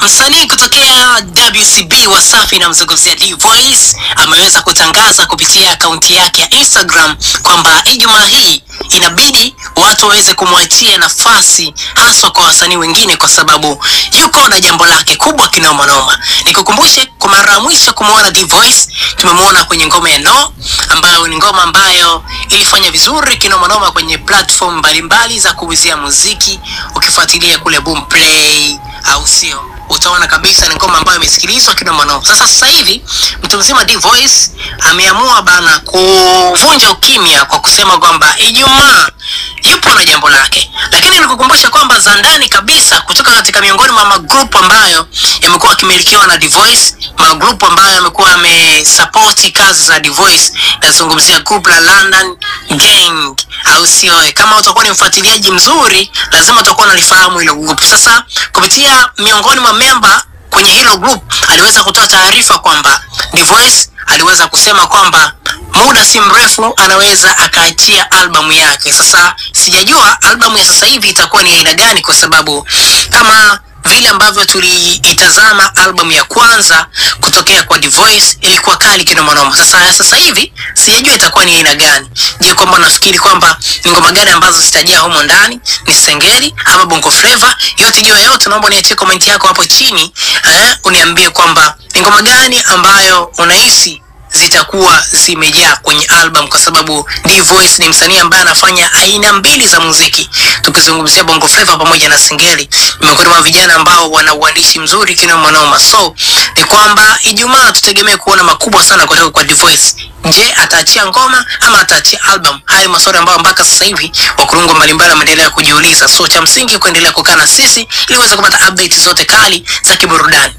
Msanii kutokea WCB Wasafi na mzungumzia D-Voice ameweza kutangaza kupitia akaunti yake ya Instagram kwamba Ijumaa hii inabidi watu waweze kumwachia nafasi haswa kwa wasanii wengine kwa sababu yuko na jambo lake kubwa kinoma noma. Nikukumbushe kwa mara ya mwisho kumuona D-Voice tumemwona kwenye ngoma ya No ambayo ni ngoma ambayo ilifanya vizuri kinoma noma kwenye platform mbalimbali za kuuzia muziki. Ukifuatilia kule Boomplay au sio, utaona kabisa ni ngoma ambayo imesikilizwa kinoma noma. Sasa hivi mtu mzima D-Voice ameamua bana kuvunja ukimya kwa kusema kwamba Ijumaa yupo na jambo lake. Lakini nikukumbusha kwamba za ndani kabisa kutoka katika miongoni mwa magroup ambayo yamekuwa kimilikiwa na D-Voice, magroup ambayo yamekuwa yamesupport kazi za D-Voice, nazungumzia group la London Gang au sio. Kama utakuwa ni mfuatiliaji mzuri lazima utakuwa unalifahamu hilo group. Sasa kupitia miongoni mwa member kwenye hilo group aliweza kutoa taarifa kwamba D-Voice aliweza kusema kwamba muda si mrefu anaweza akaachia albamu yake. Sasa sijajua albamu ya sasa hivi itakuwa ni aina gani kwa sababu kama vile ambavyo tuliitazama albamu ya kwanza kutokea kwa D-Voice ilikuwa kali kinoma noma. Sasa hivi sijajua itakuwa ni aina gani. Je, kwamba nafikiri kwamba ni ngoma gani ambazo zitajaa humo ndani, ni sengeli ama bongo flavor? Yote juu ya yote naomba niachie comment yako hapo chini, uniambie kwamba ni ngoma gani ambayo unahisi zitakuwa zimejaa kwenye album kwa sababu D-Voice ni msanii ambaye anafanya aina mbili za muziki. Tukizungumzia bongo flavor pamoja na singeli, miongoni mwa vijana ambao wana uandishi mzuri kinoma noma. So ni kwamba Ijumaa tutegemee kuona makubwa sana kutoka kwa D-Voice. Je, ataachia ngoma ama ataachia album? Hayo maswali ambayo mpaka sasa hivi wakurungu mbalimbali wameendelea kujiuliza. So cha msingi kuendelea kukaa na sisi ili uweze kupata update zote kali za kiburudani.